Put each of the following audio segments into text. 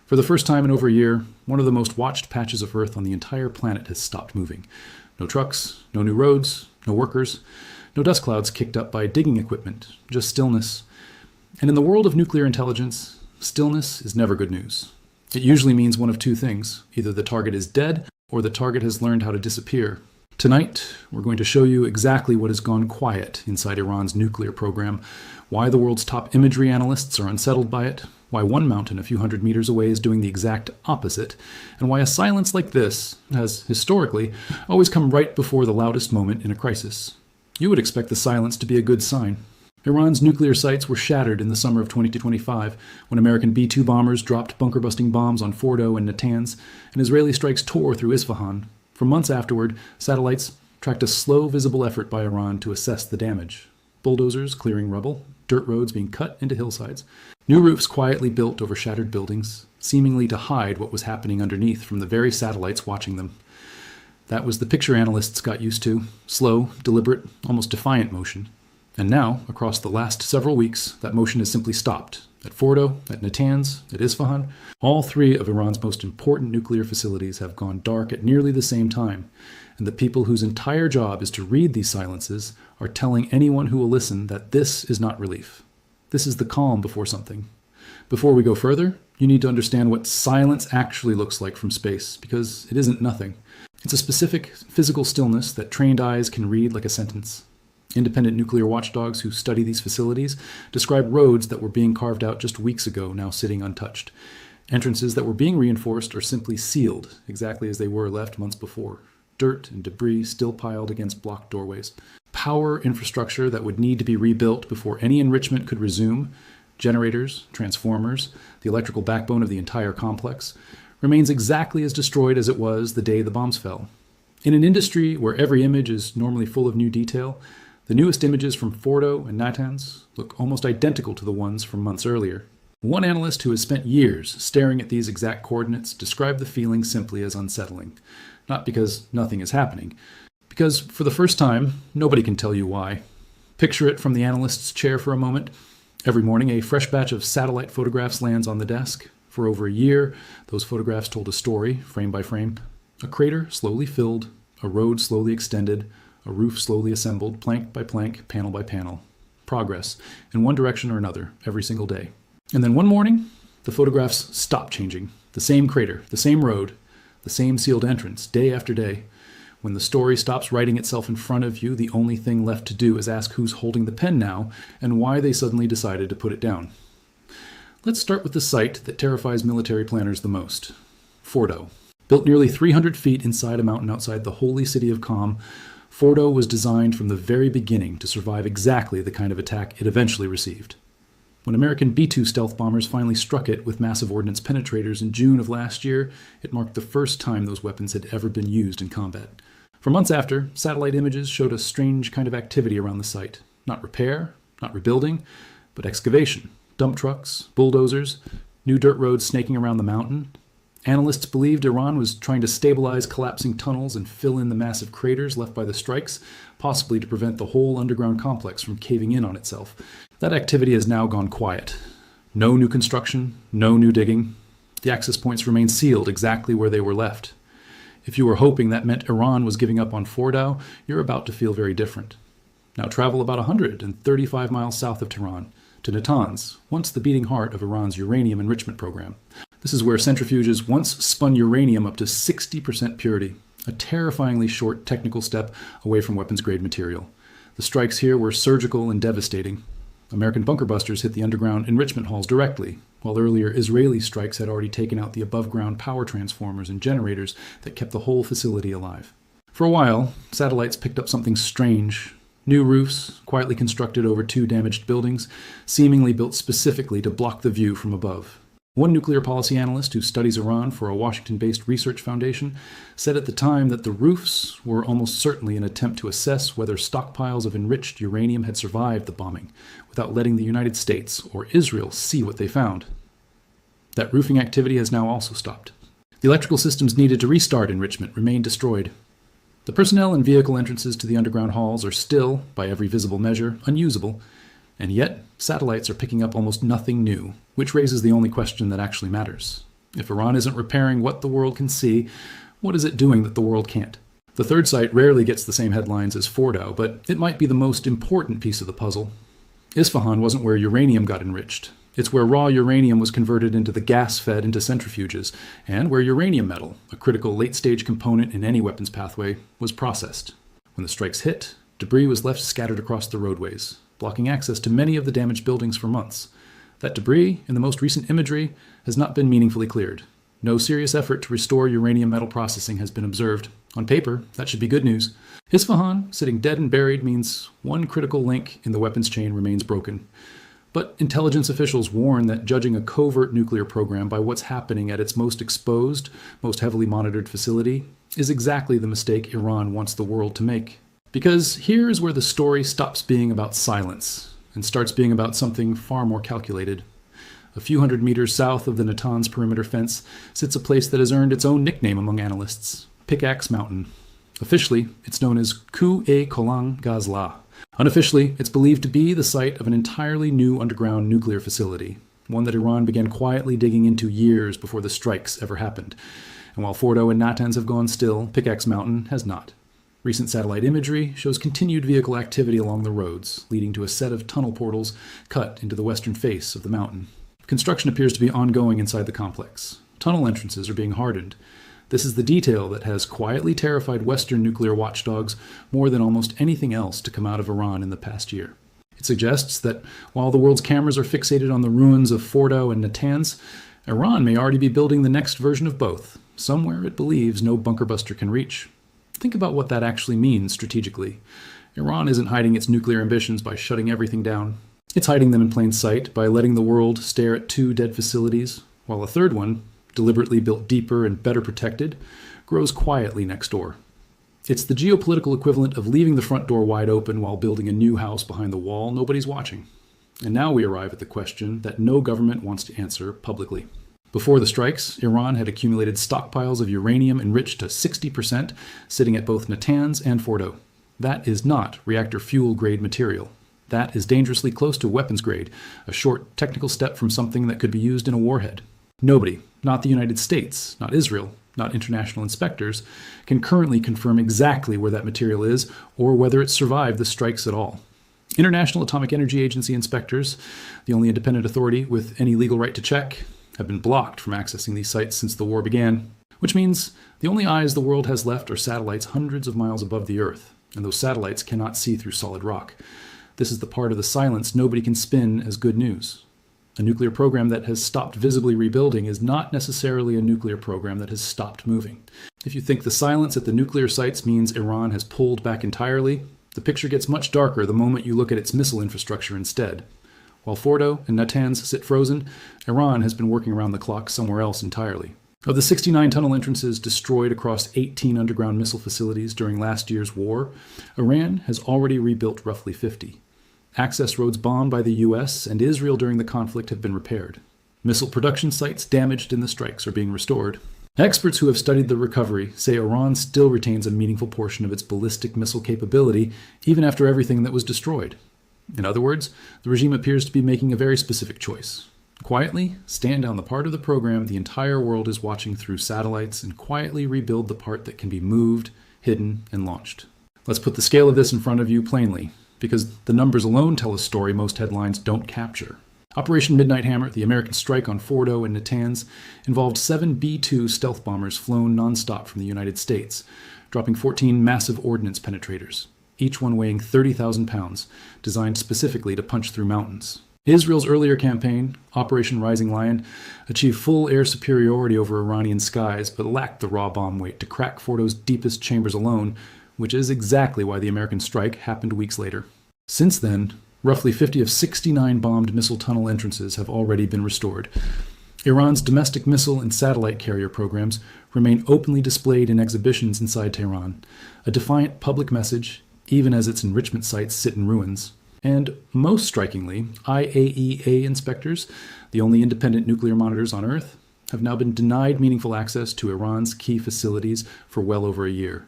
For the first time in over a year, one of the most watched patches of Earth on the entire planet has stopped moving. No trucks, no new roads, no workers, no dust clouds kicked up by digging equipment, just stillness. And in the world of nuclear intelligence, stillness is never good news. It usually means one of two things. Either the target is dead, or the target has learned how to disappear. Tonight, we're going to show you exactly what has gone quiet inside Iran's nuclear program, why the world's top imagery analysts are unsettled by it, why one mountain a few hundred meters away is doing the exact opposite, and why a silence like this has, historically, always come right before the loudest moment in a crisis. You would expect the silence to be a good sign. Iran's nuclear sites were shattered in the summer of 2025 when American B-2 bombers dropped bunker-busting bombs on Fordow and Natanz, and Israeli strikes tore through Isfahan. For months afterward, satellites tracked a slow, visible effort by Iran to assess the damage. Bulldozers clearing rubble, dirt roads being cut into hillsides, new roofs quietly built over shattered buildings, seemingly to hide what was happening underneath from the very satellites watching them. That was the picture analysts got used to: slow, deliberate, almost defiant motion. And now, across the last several weeks, that motion has simply stopped. At Fordow, at Natanz, at Isfahan, all three of Iran's most important nuclear facilities have gone dark at nearly the same time, and the people whose entire job is to read these silences are telling anyone who will listen that this is not relief. This is the calm before something. Before we go further, you need to understand what silence actually looks like from space, because it isn't nothing. It's a specific physical stillness that trained eyes can read like a sentence. Independent nuclear watchdogs who study these facilities describe roads that were being carved out just weeks ago now sitting untouched. Entrances that were being reinforced are simply sealed, exactly as they were left months before. Dirt and debris still piled against blocked doorways. Power infrastructure that would need to be rebuilt before any enrichment could resume, generators, transformers, the electrical backbone of the entire complex, remains exactly as destroyed as it was the day the bombs fell. In an industry where every image is normally full of new detail, the newest images from Fordow and Natanz look almost identical to the ones from months earlier. One analyst who has spent years staring at these exact coordinates described the feeling simply as unsettling. Not because nothing is happening, because for the first time, nobody can tell you why. Picture it from the analyst's chair for a moment. Every morning, a fresh batch of satellite photographs lands on the desk. For over a year, those photographs told a story, frame by frame. A crater slowly filled, a road slowly extended, a roof slowly assembled, plank by plank, panel by panel. Progress, in one direction or another, every single day. And then one morning, the photographs stop changing. The same crater, the same road, the same sealed entrance, day after day. When the story stops writing itself in front of you, the only thing left to do is ask who's holding the pen now and why they suddenly decided to put it down. Let's start with the site that terrifies military planners the most: Fordow. Built nearly 300 feet inside a mountain outside the holy city of Qom, Fordow was designed from the very beginning to survive exactly the kind of attack it eventually received. When American B-2 stealth bombers finally struck it with massive ordnance penetrators in June of last year, it marked the first time those weapons had ever been used in combat. For months after, satellite images showed a strange kind of activity around the site. Not repair, not rebuilding, but excavation. Dump trucks, bulldozers, new dirt roads snaking around the mountain. Analysts believed Iran was trying to stabilize collapsing tunnels and fill in the massive craters left by the strikes, possibly to prevent the whole underground complex from caving in on itself. That activity has now gone quiet. No new construction, no new digging. The access points remain sealed exactly where they were left. If you were hoping that meant Iran was giving up on Fordow, you're about to feel very different. Now travel about 135 miles south of Tehran, to Natanz, once the beating heart of Iran's uranium enrichment program. This is where centrifuges once spun uranium up to 60% purity, a terrifyingly short technical step away from weapons-grade material. The strikes here were surgical and devastating. American bunker busters hit the underground enrichment halls directly, while earlier Israeli strikes had already taken out the above-ground power transformers and generators that kept the whole facility alive. For a while, satellites picked up something strange. New roofs, quietly constructed over two damaged buildings, seemingly built specifically to block the view from above. One nuclear policy analyst who studies Iran for a Washington-based research foundation said at the time that the roofs were almost certainly an attempt to assess whether stockpiles of enriched uranium had survived the bombing, without letting the United States or Israel see what they found. That roofing activity has now also stopped. The electrical systems needed to restart enrichment remain destroyed. The personnel and vehicle entrances to the underground halls are still, by every visible measure, unusable, and yet satellites are picking up almost nothing new, which raises the only question that actually matters. If Iran isn't repairing what the world can see, what is it doing that the world can't? The third site rarely gets the same headlines as Fordow, but it might be the most important piece of the puzzle. Isfahan wasn't where uranium got enriched. It's where raw uranium was converted into the gas fed into centrifuges, and where uranium metal, a critical late-stage component in any weapons pathway, was processed. When the strikes hit, debris was left scattered across the roadways, blocking access to many of the damaged buildings for months. That debris, in the most recent imagery, has not been meaningfully cleared. No serious effort to restore uranium metal processing has been observed. On paper, that should be good news. Isfahan, sitting dead and buried, means one critical link in the weapons chain remains broken. But intelligence officials warn that judging a covert nuclear program by what's happening at its most exposed, most heavily monitored facility is exactly the mistake Iran wants the world to make. Because here is where the story stops being about silence and starts being about something far more calculated. A few hundred meters south of the Natanz perimeter fence sits a place that has earned its own nickname among analysts, Pickaxe Mountain. Officially, it's known as Kuh-e Kolang Gaz. Unofficially, it's believed to be the site of an entirely new underground nuclear facility, one that Iran began quietly digging into years before the strikes ever happened. And while Fordow and Natanz have gone still, Pickaxe Mountain has not. Recent satellite imagery shows continued vehicle activity along the roads, leading to a set of tunnel portals cut into the western face of the mountain. Construction appears to be ongoing inside the complex. Tunnel entrances are being hardened. This is the detail that has quietly terrified Western nuclear watchdogs more than almost anything else to come out of Iran in the past year. It suggests that while the world's cameras are fixated on the ruins of Fordow and Natanz, Iran may already be building the next version of both, somewhere it believes no bunker buster can reach. Think about what that actually means strategically. Iran isn't hiding its nuclear ambitions by shutting everything down. It's hiding them in plain sight by letting the world stare at two dead facilities, while a third one, deliberately built deeper and better protected, grows quietly next door. It's the geopolitical equivalent of leaving the front door wide open while building a new house behind the wall nobody's watching. And now we arrive at the question that no government wants to answer publicly. Before the strikes, Iran had accumulated stockpiles of uranium enriched to 60%, sitting at both Natanz and Fordow. That is not reactor fuel grade material. That is dangerously close to weapons grade, a short technical step from something that could be used in a warhead. Nobody, not the United States, not Israel, not international inspectors, can currently confirm exactly where that material is or whether it survived the strikes at all. International Atomic Energy Agency inspectors, the only independent authority with any legal right to check, have been blocked from accessing these sites since the war began, which means the only eyes the world has left are satellites hundreds of miles above the Earth, and those satellites cannot see through solid rock. This is the part of the silence nobody can spin as good news. A nuclear program that has stopped visibly rebuilding is not necessarily a nuclear program that has stopped moving. If you think the silence at the nuclear sites means Iran has pulled back entirely, the picture gets much darker the moment you look at its missile infrastructure instead. While Fordow and Natanz sit frozen, Iran has been working around the clock somewhere else entirely. Of the 69 tunnel entrances destroyed across 18 underground missile facilities during last year's war, Iran has already rebuilt roughly 50. Access roads bombed by the US and Israel during the conflict have been repaired. Missile production sites damaged in the strikes are being restored. Experts who have studied the recovery say Iran still retains a meaningful portion of its ballistic missile capability even after everything that was destroyed. In other words, the regime appears to be making a very specific choice. Quietly stand down the part of the program the entire world is watching through satellites and quietly rebuild the part that can be moved, hidden, and launched. Let's put the scale of this in front of you plainly, because the numbers alone tell a story most headlines don't capture. Operation Midnight Hammer, the American strike on Fordow and Natanz, involved 7 B-2 stealth bombers flown nonstop from the United States, dropping 14 massive ordnance penetrators, each one weighing 30,000 pounds, designed specifically to punch through mountains. Israel's earlier campaign, Operation Rising Lion, achieved full air superiority over Iranian skies, but lacked the raw bomb weight to crack Fordow's deepest chambers alone, which is exactly why the American strike happened weeks later. Since then, roughly 50 of 69 bombed missile tunnel entrances have already been restored. Iran's domestic missile and satellite carrier programs remain openly displayed in exhibitions inside Tehran, a defiant public message, even as its enrichment sites sit in ruins. And most strikingly, IAEA inspectors, the only independent nuclear monitors on Earth, have now been denied meaningful access to Iran's key facilities for well over a year.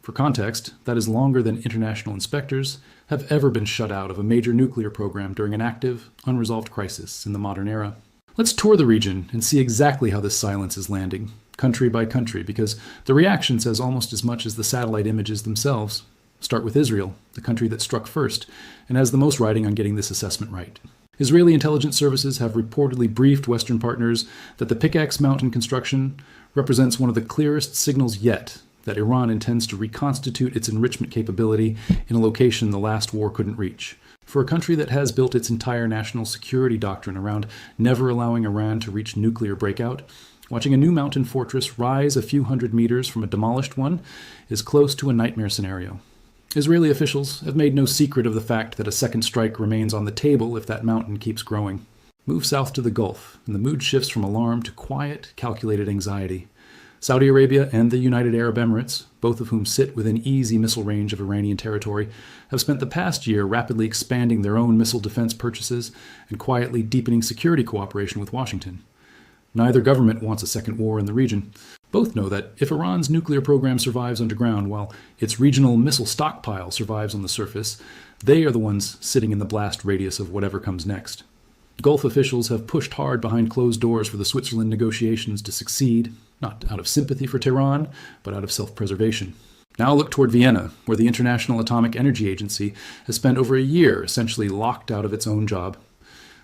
For context, that is longer than international inspectors have ever been shut out of a major nuclear program during an active, unresolved crisis in the modern era. Let's tour the region and see exactly how this silence is landing, country by country, because the reaction says almost as much as the satellite images themselves. Start with Israel, the country that struck first, and has the most riding on getting this assessment right. Israeli intelligence services have reportedly briefed Western partners that the Pickaxe Mountain construction represents one of the clearest signals yet that Iran intends to reconstitute its enrichment capability in a location the last war couldn't reach. For a country that has built its entire national security doctrine around never allowing Iran to reach nuclear breakout, watching a new mountain fortress rise a few hundred meters from a demolished one is close to a nightmare scenario. Israeli officials have made no secret of the fact that a second strike remains on the table if that mountain keeps growing. Move south to the Gulf, and the mood shifts from alarm to quiet, calculated anxiety. Saudi Arabia and the United Arab Emirates, both of whom sit within easy missile range of Iranian territory, have spent the past year rapidly expanding their own missile defense purchases and quietly deepening security cooperation with Washington. Neither government wants a second war in the region. Both know that if Iran's nuclear program survives underground while its regional missile stockpile survives on the surface, they are the ones sitting in the blast radius of whatever comes next. Gulf officials have pushed hard behind closed doors for the Switzerland negotiations to succeed, not out of sympathy for Tehran, but out of self-preservation. Now look toward Vienna, where the International Atomic Energy Agency has spent over a year essentially locked out of its own job.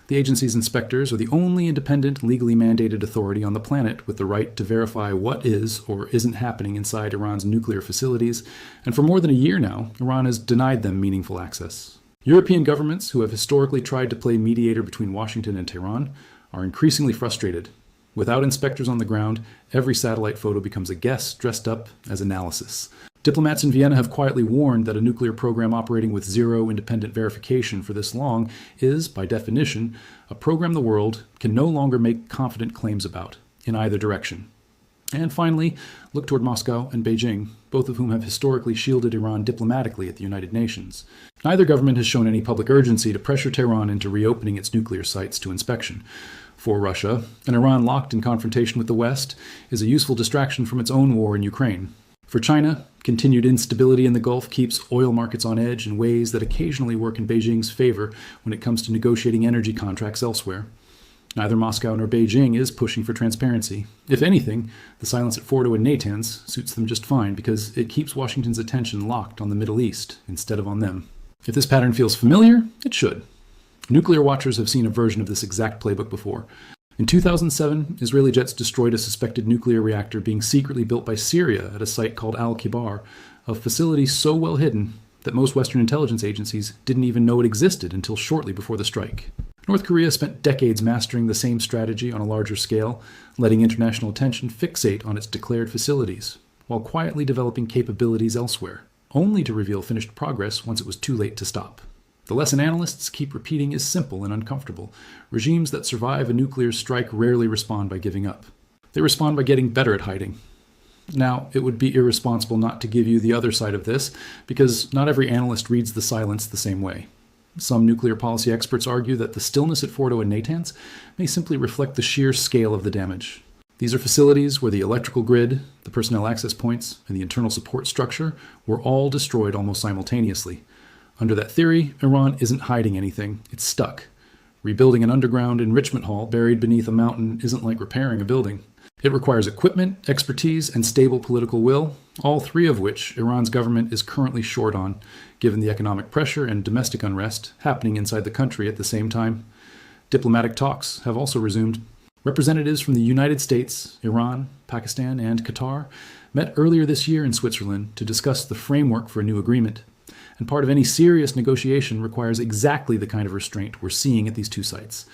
The agency's inspectors are the only independent, legally mandated authority on the planet with the right to verify what is or isn't happening inside Iran's nuclear facilities, and for more than a year now, Iran has denied them meaningful access. European governments, who have historically tried to play mediator between Washington and Tehran, are increasingly frustrated. Without inspectors on the ground, every satellite photo becomes a guess dressed up as analysis. Diplomats in Vienna have quietly warned that a nuclear program operating with zero independent verification for this long is, by definition, a program the world can no longer make confident claims about, in either direction. And finally, look toward Moscow and Beijing, both of whom have historically shielded Iran diplomatically at the United Nations. Neither government has shown any public urgency to pressure Tehran into reopening its nuclear sites to inspection. For Russia, an Iran locked in confrontation with the West is a useful distraction from its own war in Ukraine. For China, continued instability in the Gulf keeps oil markets on edge in ways that occasionally work in Beijing's favor when it comes to negotiating energy contracts elsewhere. Neither Moscow nor Beijing is pushing for transparency. If anything, the silence at Fordow and Natanz suits them just fine because it keeps Washington's attention locked on the Middle East instead of on them. If this pattern feels familiar, it should. Nuclear watchers have seen a version of this exact playbook before. In 2007, Israeli jets destroyed a suspected nuclear reactor being secretly built by Syria at a site called Al-Kibar, a facility so well hidden that most Western intelligence agencies didn't even know it existed until shortly before the strike. North Korea spent decades mastering the same strategy on a larger scale, letting international attention fixate on its declared facilities, while quietly developing capabilities elsewhere, only to reveal finished progress once it was too late to stop. The lesson analysts keep repeating is simple and uncomfortable. Regimes that survive a nuclear strike rarely respond by giving up. They respond by getting better at hiding. Now, it would be irresponsible not to give you the other side of this, because not every analyst reads the silence the same way. Some nuclear policy experts argue that the stillness at Fordow and Natanz may simply reflect the sheer scale of the damage. These are facilities where the electrical grid, the personnel access points, and the internal support structure were all destroyed almost simultaneously. Under that theory, Iran isn't hiding anything, it's stuck. Rebuilding an underground enrichment hall buried beneath a mountain isn't like repairing a building. It requires equipment, expertise, and stable political will, all three of which Iran's government is currently short on, given the economic pressure and domestic unrest happening inside the country at the same time. Diplomatic talks have also resumed. Representatives from the United States, Iran, Pakistan, and Qatar met earlier this year in Switzerland to discuss the framework for a new agreement. And part of any serious negotiation requires exactly the kind of restraint we're seeing at these two sites.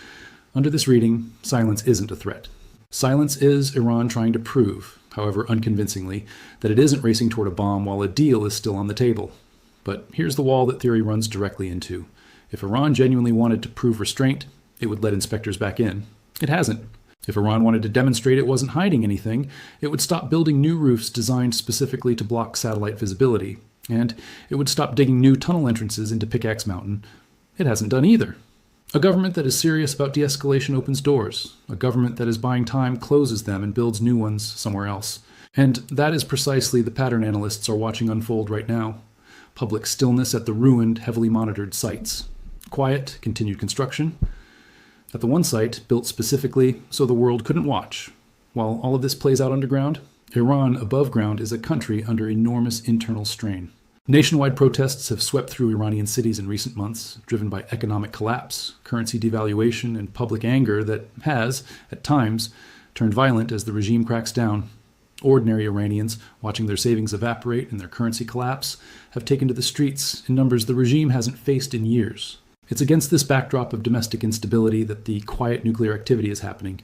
Under this reading, silence isn't a threat. Silence is Iran trying to prove, however unconvincingly, that it isn't racing toward a bomb while a deal is still on the table. But here's the wall that theory runs directly into. If Iran genuinely wanted to prove restraint, it would let inspectors back in. It hasn't. If Iran wanted to demonstrate it wasn't hiding anything, it would stop building new roofs designed specifically to block satellite visibility. And it would stop digging new tunnel entrances into Pickaxe Mountain. It hasn't done either. A government that is serious about de-escalation opens doors. A government that is buying time closes them and builds new ones somewhere else. And that is precisely the pattern analysts are watching unfold right now. Public stillness at the ruined, heavily monitored sites. Quiet, continued construction. At the one site, built specifically so the world couldn't watch. While all of this plays out underground, Iran above ground is a country under enormous internal strain. Nationwide protests have swept through Iranian cities in recent months, driven by economic collapse, currency devaluation, and public anger that has, at times, turned violent as the regime cracks down. Ordinary Iranians, watching their savings evaporate and their currency collapse, have taken to the streets in numbers the regime hasn't faced in years. It's against this backdrop of domestic instability that the quiet nuclear activity is happening,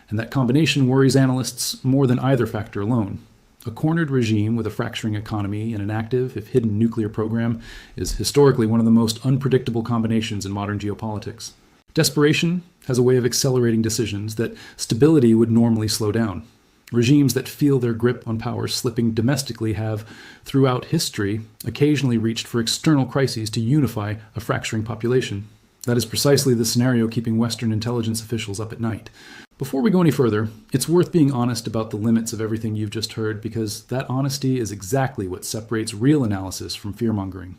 and that combination worries analysts more than either factor alone. A cornered regime with a fracturing economy and an active, if hidden, nuclear program is historically one of the most unpredictable combinations in modern geopolitics. Desperation has a way of accelerating decisions that stability would normally slow down. Regimes that feel their grip on power slipping domestically have, throughout history, occasionally reached for external crises to unify a fracturing population. That is precisely the scenario keeping Western intelligence officials up at night. Before we go any further, it's worth being honest about the limits of everything you've just heard, because that honesty is exactly what separates real analysis from fear-mongering.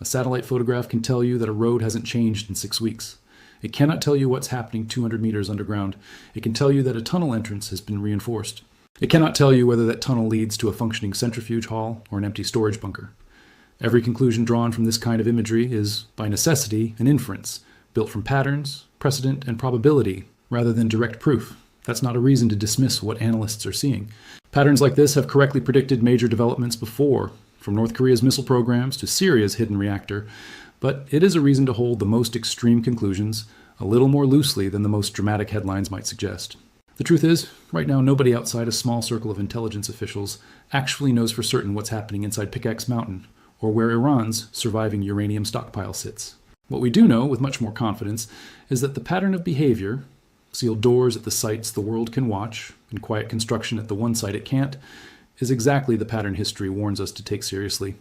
A satellite photograph can tell you that a road hasn't changed in 6 weeks. It cannot tell you what's happening 200 meters underground. It can tell you that a tunnel entrance has been reinforced. It cannot tell you whether that tunnel leads to a functioning centrifuge hall or an empty storage bunker. Every conclusion drawn from this kind of imagery is, by necessity, an inference, built from patterns, precedent, and probability, rather than direct proof. That's not a reason to dismiss what analysts are seeing. Patterns like this have correctly predicted major developments before, from North Korea's missile programs to Syria's hidden reactor, but it is a reason to hold the most extreme conclusions a little more loosely than the most dramatic headlines might suggest. The truth is, right now nobody outside a small circle of intelligence officials actually knows for certain what's happening inside Pickaxe Mountain, or where Iran's surviving uranium stockpile sits. What we do know with much more confidence is that the pattern of behavior, sealed doors at the sites the world can watch, and quiet construction at the one site it can't, is exactly the pattern history warns us to take seriously.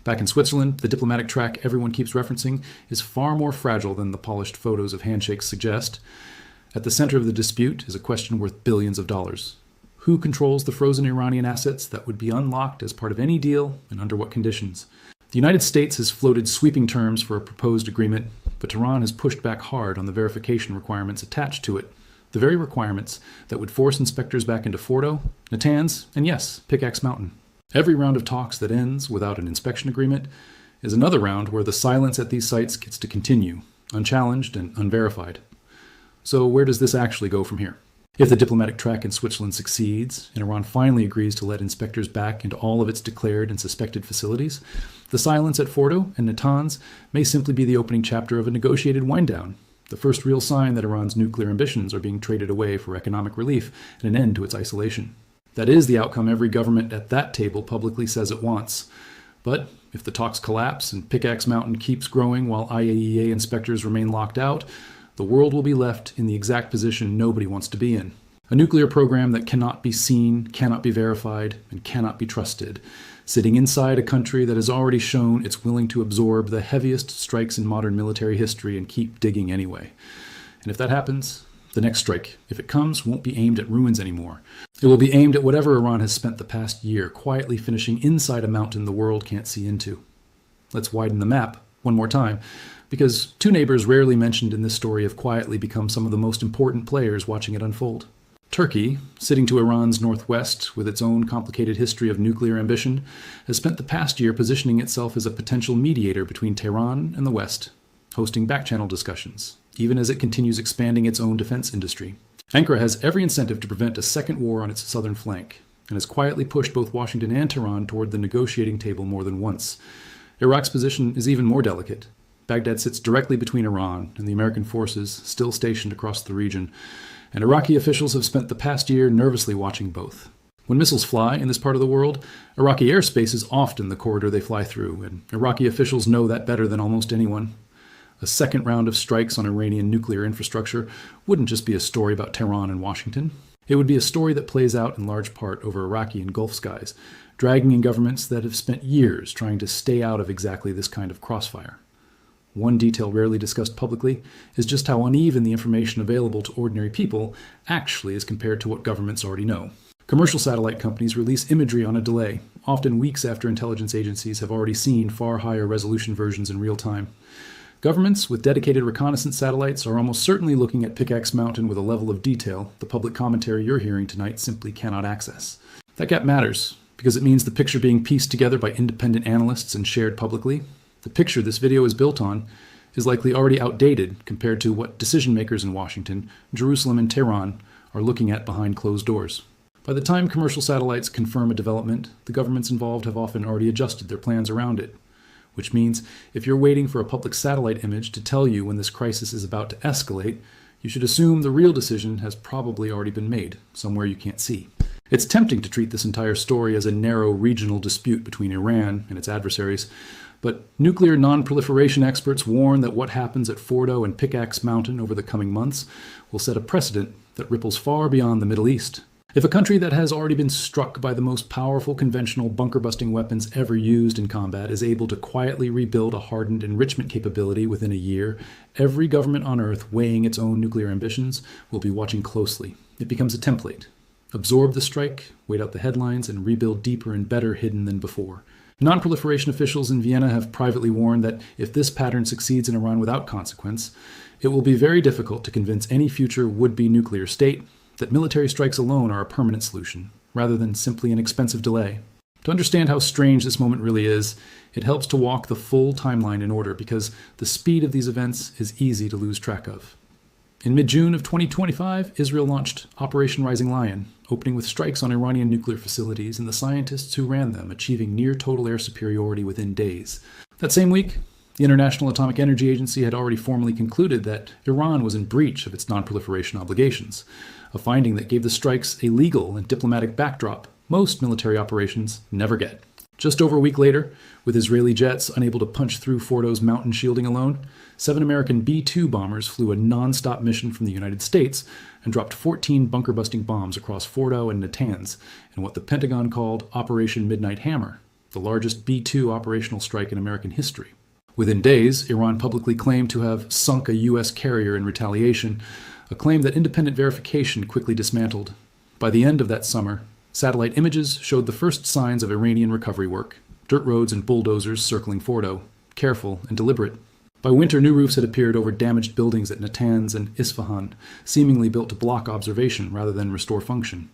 Back in Switzerland, the diplomatic track everyone keeps referencing is far more fragile than the polished photos of handshakes suggest. At the center of the dispute is a question worth billions of dollars. Who controls the frozen Iranian assets that would be unlocked as part of any deal, and under what conditions? The United States has floated sweeping terms for a proposed agreement, but Tehran has pushed back hard on the verification requirements attached to it, the very requirements that would force inspectors back into Fordow, Natanz, and yes, Pickaxe Mountain. Every round of talks that ends without an inspection agreement is another round where the silence at these sites gets to continue, unchallenged and unverified. So where does this actually go from here? If the diplomatic track in Switzerland succeeds, and Iran finally agrees to let inspectors back into all of its declared and suspected facilities, the silence at Fordow and Natanz may simply be the opening chapter of a negotiated wind-down, the first real sign that Iran's nuclear ambitions are being traded away for economic relief and an end to its isolation. That is the outcome every government at that table publicly says it wants. But if the talks collapse and Pickaxe Mountain keeps growing while IAEA inspectors remain locked out, the world will be left in the exact position nobody wants to be in. A nuclear program that cannot be seen, cannot be verified, and cannot be trusted, sitting inside a country that has already shown it's willing to absorb the heaviest strikes in modern military history and keep digging anyway. And if that happens, the next strike, if it comes, won't be aimed at ruins anymore. It will be aimed at whatever Iran has spent the past year quietly finishing inside a mountain the world can't see into. Let's widen the map one more time, because two neighbors rarely mentioned in this story have quietly become some of the most important players watching it unfold. Turkey, sitting to Iran's northwest with its own complicated history of nuclear ambition, has spent the past year positioning itself as a potential mediator between Tehran and the West, hosting back-channel discussions, even as it continues expanding its own defense industry. Ankara has every incentive to prevent a second war on its southern flank, and has quietly pushed both Washington and Tehran toward the negotiating table more than once. Iraq's position is even more delicate. Baghdad sits directly between Iran and the American forces still stationed across the region, and Iraqi officials have spent the past year nervously watching both. When missiles fly in this part of the world, Iraqi airspace is often the corridor they fly through, and Iraqi officials know that better than almost anyone. A second round of strikes on Iranian nuclear infrastructure wouldn't just be a story about Tehran and Washington. It would be a story that plays out in large part over Iraqi and Gulf skies, dragging in governments that have spent years trying to stay out of exactly this kind of crossfire. One detail rarely discussed publicly is just how uneven the information available to ordinary people actually is compared to what governments already know. Commercial satellite companies release imagery on a delay, often weeks after intelligence agencies have already seen far higher resolution versions in real time. Governments with dedicated reconnaissance satellites are almost certainly looking at Pickaxe Mountain with a level of detail the public commentary you're hearing tonight simply cannot access. That gap matters, because it means the picture being pieced together by independent analysts and shared publicly, the picture this video is built on, is likely already outdated compared to what decision makers in Washington, Jerusalem, and Tehran are looking at behind closed doors. By the time commercial satellites confirm a development, the governments involved have often already adjusted their plans around it. Which means, if you're waiting for a public satellite image to tell you when this crisis is about to escalate, you should assume the real decision has probably already been made, somewhere you can't see. It's tempting to treat this entire story as a narrow regional dispute between Iran and its adversaries, but nuclear non-proliferation experts warn that what happens at Fordow and Pickaxe Mountain over the coming months will set a precedent that ripples far beyond the Middle East. If a country that has already been struck by the most powerful conventional bunker-busting weapons ever used in combat is able to quietly rebuild a hardened enrichment capability within a year, every government on Earth weighing its own nuclear ambitions will be watching closely. It becomes a template. Absorb the strike, wait out the headlines, and rebuild deeper and better hidden than before. Non-proliferation officials in Vienna have privately warned that if this pattern succeeds in Iran without consequence, it will be very difficult to convince any future would-be nuclear state that military strikes alone are a permanent solution, rather than simply an expensive delay. To understand how strange this moment really is, it helps to walk the full timeline in order, because the speed of these events is easy to lose track of. In mid-June of 2025, Israel launched Operation Rising Lion, opening with strikes on Iranian nuclear facilities and the scientists who ran them achieving near-total air superiority within days. That same week, the International Atomic Energy Agency had already formally concluded that Iran was in breach of its non-proliferation obligations, a finding that gave the strikes a legal and diplomatic backdrop most military operations never get. Just over a week later, with Israeli jets unable to punch through Fordow's mountain shielding alone, 7 American B-2 bombers flew a non-stop mission from the United States and dropped 14 bunker-busting bombs across Fordow and Natanz in what the Pentagon called Operation Midnight Hammer, the largest B-2 operational strike in American history. Within days, Iran publicly claimed to have sunk a U.S. carrier in retaliation, a claim that independent verification quickly dismantled. By the end of that summer, satellite images showed the first signs of Iranian recovery work, dirt roads and bulldozers circling Fordow, careful and deliberate. By winter, new roofs had appeared over damaged buildings at Natanz and Isfahan, seemingly built to block observation rather than restore function.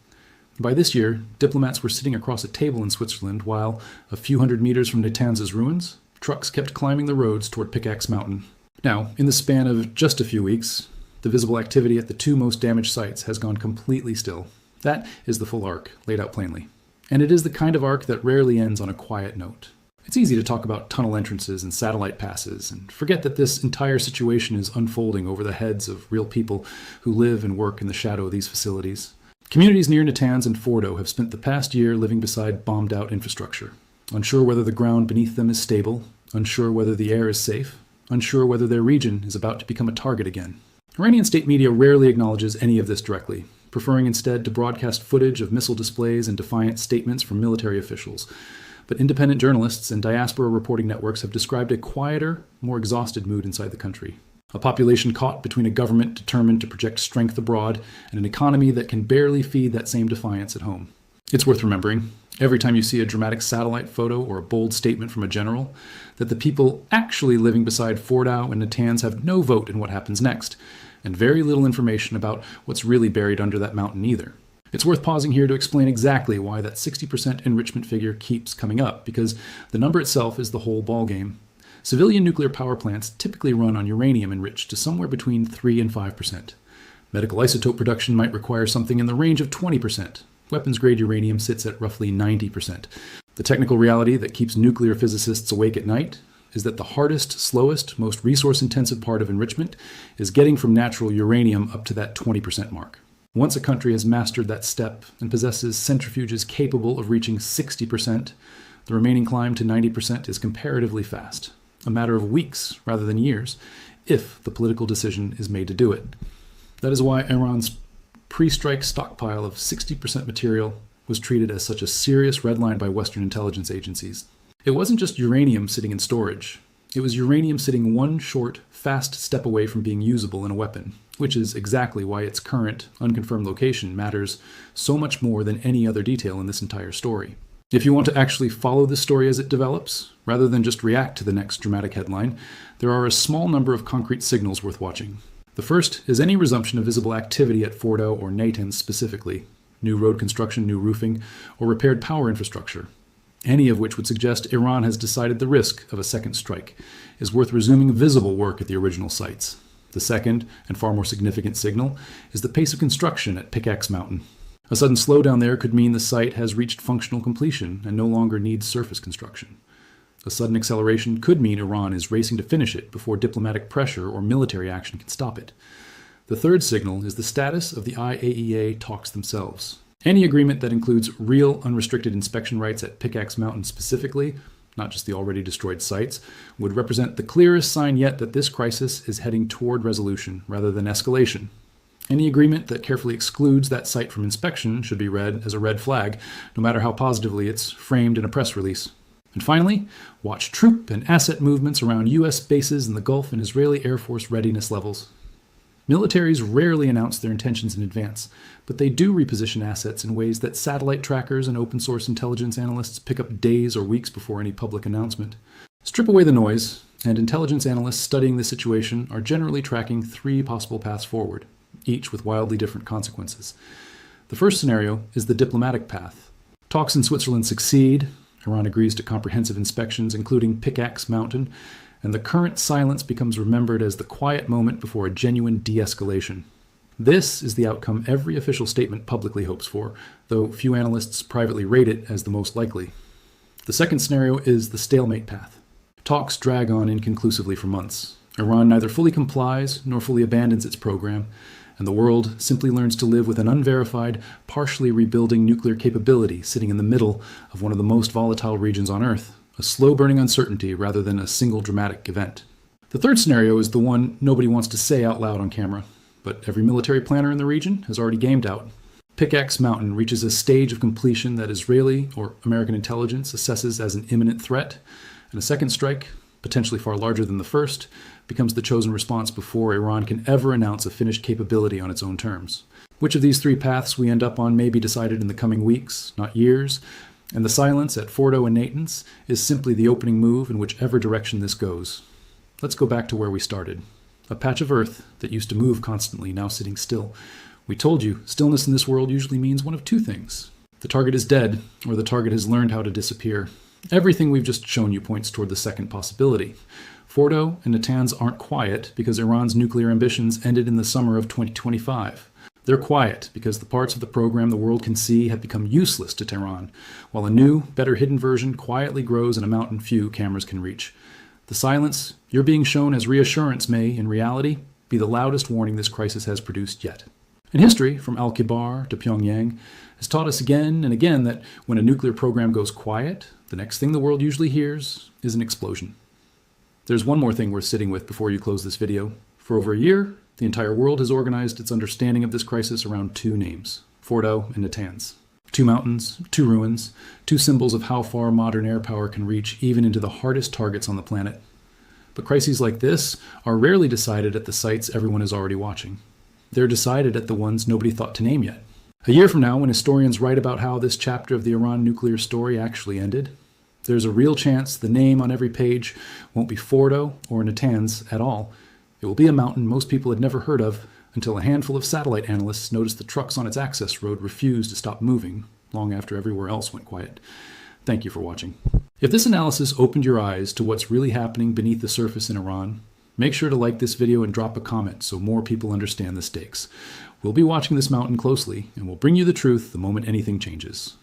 By this year, diplomats were sitting across a table in Switzerland while, a few hundred meters from Natanz's ruins, trucks kept climbing the roads toward Pickaxe Mountain. Now, in the span of just a few weeks, the visible activity at the 2 most damaged sites has gone completely still. That is the full arc, laid out plainly. And it is the kind of arc that rarely ends on a quiet note. It's easy to talk about tunnel entrances and satellite passes, and forget that this entire situation is unfolding over the heads of real people who live and work in the shadow of these facilities. Communities near Natanz and Fordow have spent the past year living beside bombed-out infrastructure, unsure whether the ground beneath them is stable, unsure whether the air is safe, unsure whether their region is about to become a target again. Iranian state media rarely acknowledges any of this directly, preferring instead to broadcast footage of missile displays and defiant statements from military officials. But independent journalists and diaspora reporting networks have described a quieter, more exhausted mood inside the country. A population caught between a government determined to project strength abroad and an economy that can barely feed that same defiance at home. It's worth remembering, every time you see a dramatic satellite photo or a bold statement from a general, that the people actually living beside Fordow and Natanz have no vote in what happens next, and very little information about what's really buried under that mountain either. It's worth pausing here to explain exactly why that 60% enrichment figure keeps coming up, because the number itself is the whole ballgame. Civilian nuclear power plants typically run on uranium enriched to somewhere between 3 and 5%. Medical isotope production might require something in the range of 20%. Weapons-grade uranium sits at roughly 90%. The technical reality that keeps nuclear physicists awake at night is that the hardest, slowest, most resource-intensive part of enrichment is getting from natural uranium up to that 20% mark. Once a country has mastered that step and possesses centrifuges capable of reaching 60%, the remaining climb to 90% is comparatively fast, a matter of weeks rather than years, if the political decision is made to do it. That is why Iran's pre-strike stockpile of 60% material was treated as such a serious red line by Western intelligence agencies. It wasn't just uranium sitting in storage. It was uranium sitting one short, fast step away from being usable in a weapon, which is exactly why its current, unconfirmed location matters so much more than any other detail in this entire story. If you want to actually follow this story as it develops, rather than just react to the next dramatic headline, there are a small number of concrete signals worth watching. The first is any resumption of visible activity at Fordow or Natanz specifically, new road construction, new roofing, or repaired power infrastructure, any of which would suggest Iran has decided the risk of a second strike is worth resuming visible work at the original sites. The second, and far more significant signal, is the pace of construction at Pickaxe Mountain. A sudden slowdown there could mean the site has reached functional completion and no longer needs surface construction. A sudden acceleration could mean Iran is racing to finish it before diplomatic pressure or military action can stop it. The third signal is the status of the IAEA talks themselves. Any agreement that includes real unrestricted inspection rights at Pickaxe Mountain specifically, not just the already destroyed sites, would represent the clearest sign yet that this crisis is heading toward resolution rather than escalation. Any agreement that carefully excludes that site from inspection should be read as a red flag, no matter how positively it's framed in a press release. And finally, watch troop and asset movements around U.S. bases in the Gulf and Israeli Air Force readiness levels. Militaries rarely announce their intentions in advance, but they do reposition assets in ways that satellite trackers and open source intelligence analysts pick up days or weeks before any public announcement. Strip away the noise, and intelligence analysts studying the situation are generally tracking 3 possible paths forward, each with wildly different consequences. The first scenario is the diplomatic path. Talks in Switzerland succeed, Iran agrees to comprehensive inspections, including Pickaxe Mountain, and the current silence becomes remembered as the quiet moment before a genuine de-escalation. This is the outcome every official statement publicly hopes for, though few analysts privately rate it as the most likely. The second scenario is the stalemate path. Talks drag on inconclusively for months. Iran neither fully complies nor fully abandons its program, and the world simply learns to live with an unverified, partially rebuilding nuclear capability sitting in the middle of one of the most volatile regions on Earth, a slow-burning uncertainty rather than a single dramatic event. The third scenario is the one nobody wants to say out loud on camera, but every military planner in the region has already gamed out. Pickaxe Mountain reaches a stage of completion that Israeli or American intelligence assesses as an imminent threat, and a second strike, potentially far larger than the first, becomes the chosen response before Iran can ever announce a finished capability on its own terms. Which of these 3 paths we end up on may be decided in the coming weeks, not years, and the silence at Fordow and Natanz is simply the opening move in whichever direction this goes. Let's go back to where we started. A patch of earth that used to move constantly, now sitting still. We told you, stillness in this world usually means one of 2 things. The target is dead, or the target has learned how to disappear. Everything we've just shown you points toward the second possibility. Fordow and Natanz aren't quiet because Iran's nuclear ambitions ended in the summer of 2025. They're quiet because the parts of the program the world can see have become useless to Tehran, while a new, better hidden version quietly grows in a mountain few cameras can reach. The silence you're being shown as reassurance may, in reality, be the loudest warning this crisis has produced yet. And history, from Al-Kibar to Pyongyang, has taught us again and again that when a nuclear program goes quiet, the next thing the world usually hears is an explosion. There's one more thing worth sitting with before you close this video. For over a year, the entire world has organized its understanding of this crisis around 2 names, Fordow and Natanz. 2 mountains, 2 ruins, 2 symbols of how far modern air power can reach even into the hardest targets on the planet. But crises like this are rarely decided at the sites everyone is already watching. They're decided at the ones nobody thought to name yet. A year from now, when historians write about how this chapter of the Iran nuclear story actually ended, there's a real chance the name on every page won't be Fordow or Natanz at all. It will be a mountain most people had never heard of until a handful of satellite analysts noticed the trucks on its access road refused to stop moving long after everywhere else went quiet. Thank you for watching. If this analysis opened your eyes to what's really happening beneath the surface in Iran, make sure to like this video and drop a comment so more people understand the stakes. We'll be watching this mountain closely, and we'll bring you the truth the moment anything changes.